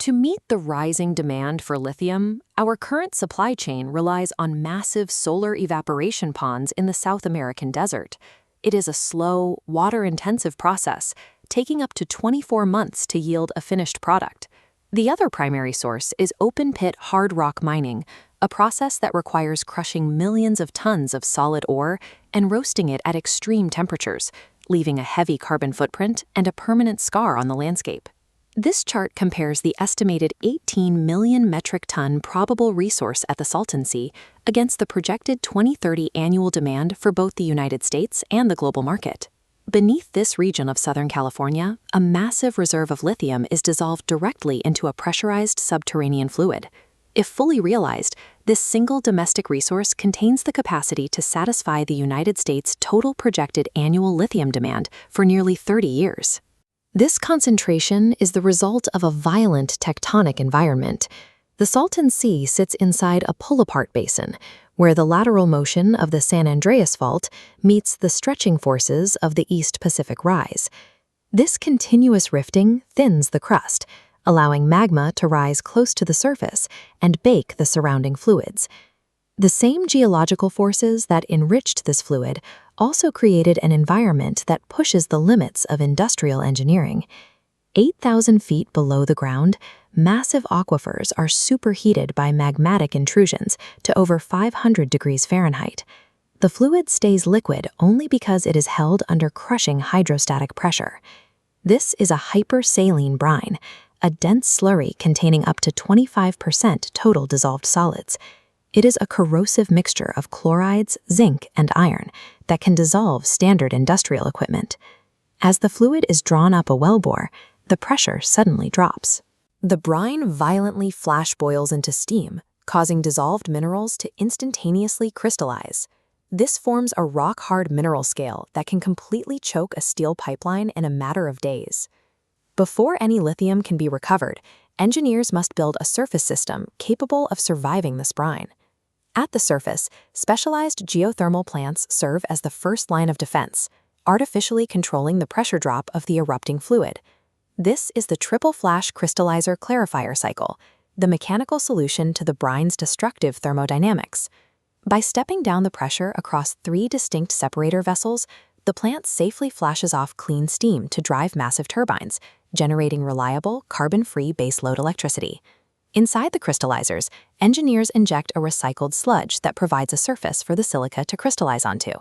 To meet the rising demand for lithium, our current supply chain relies on massive solar evaporation ponds in the South American desert. It is a slow, water-intensive process, taking up to 24 months to yield a finished product. The other primary source is open-pit hard rock mining, a process that requires crushing millions of tons of solid ore and roasting it at extreme temperatures, leaving a heavy carbon footprint and a permanent scar on the landscape. This chart compares the estimated 18 million metric ton probable resource at the Salton Sea against the projected 2030 annual demand for both the United States and the global market. Beneath this region of Southern California, a massive reserve of lithium is dissolved directly into a pressurized subterranean fluid. If fully realized, this single domestic resource contains the capacity to satisfy the United States' total projected annual lithium demand for nearly 30 years. This concentration is the result of a violent tectonic environment. The Salton Sea sits inside a pull-apart basin, where the lateral motion of the San Andreas fault meets the stretching forces of the East Pacific Rise. This continuous rifting thins the crust, allowing magma to rise close to the surface and bake the surrounding fluids. The same geological forces that enriched this fluid also created an environment that pushes the limits of industrial engineering. 8,000 feet below the ground, massive aquifers are superheated by magmatic intrusions to over 500 degrees Fahrenheit. The fluid stays liquid only because it is held under crushing hydrostatic pressure. This is a hyper-saline brine, a dense slurry containing up to 25% total dissolved solids. It is a corrosive mixture of chlorides, zinc, and iron that can dissolve standard industrial equipment. As the fluid is drawn up a wellbore, the pressure suddenly drops. The brine violently flash boils into steam, causing dissolved minerals to instantaneously crystallize. This forms a rock-hard mineral scale that can completely choke a steel pipeline in a matter of days. Before any lithium can be recovered, engineers must build a surface system capable of surviving this brine. At the surface, specialized geothermal plants serve as the first line of defense, artificially controlling the pressure drop of the erupting fluid. This is the triple-flash crystallizer-clarifier cycle, the mechanical solution to the brine's destructive thermodynamics. By stepping down the pressure across 3 distinct separator vessels, the plant safely flashes off clean steam to drive massive turbines, generating reliable, carbon-free baseload electricity. Inside the crystallizers, engineers inject a recycled sludge that provides a surface for the silica to crystallize onto.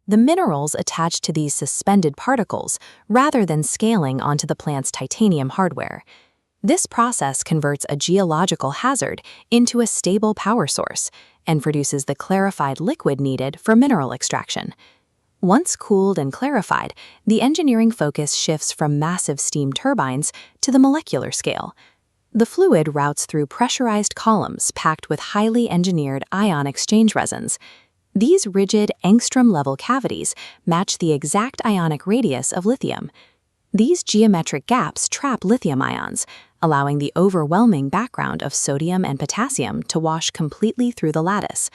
The minerals attach to these suspended particles rather than scaling onto the plant's titanium hardware. This process converts a geological hazard into a stable power source and produces the clarified liquid needed for mineral extraction. Once cooled and clarified, the engineering focus shifts from massive steam turbines to the molecular scale. The fluid routes through pressurized columns packed with highly engineered ion exchange resins. These rigid angstrom-level cavities match the exact ionic radius of lithium. These geometric gaps trap lithium ions, allowing the overwhelming background of sodium and potassium to wash completely through the lattice.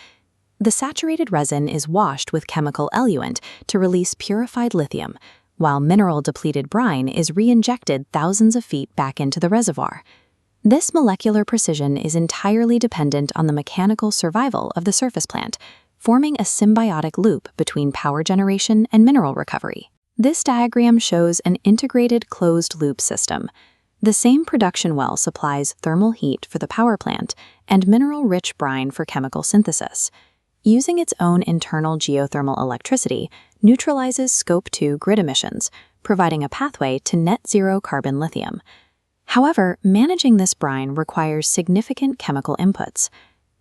The saturated resin is washed with chemical eluent to release purified lithium, while mineral-depleted brine is re-injected thousands of feet back into the reservoir. This molecular precision is entirely dependent on the mechanical survival of the surface plant, forming a symbiotic loop between power generation and mineral recovery. This diagram shows an integrated closed-loop system. The same production well supplies thermal heat for the power plant and mineral-rich brine for chemical synthesis. Using its own internal geothermal electricity neutralizes Scope 2 grid emissions, providing a pathway to net-zero carbon lithium. However, managing this brine requires significant chemical inputs.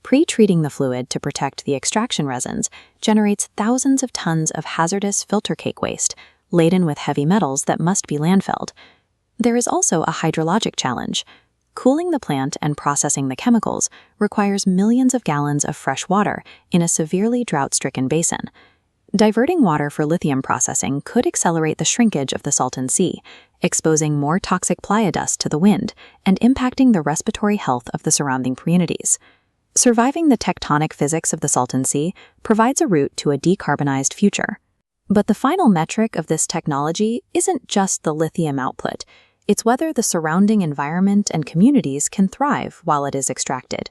Pre-treating the fluid to protect the extraction resins generates thousands of tons of hazardous filter cake waste, laden with heavy metals that must be landfilled. There is also a hydrologic challenge. Cooling the plant and processing the chemicals requires millions of gallons of fresh water in a severely drought-stricken basin. Diverting water for lithium processing could accelerate the shrinkage of the Salton Sea, exposing more toxic playa dust to the wind and impacting the respiratory health of the surrounding communities. Surviving the tectonic physics of the Salton Sea provides a route to a decarbonized future. But the final metric of this technology isn't just the lithium output. It's whether the surrounding environment and communities can thrive while it is extracted.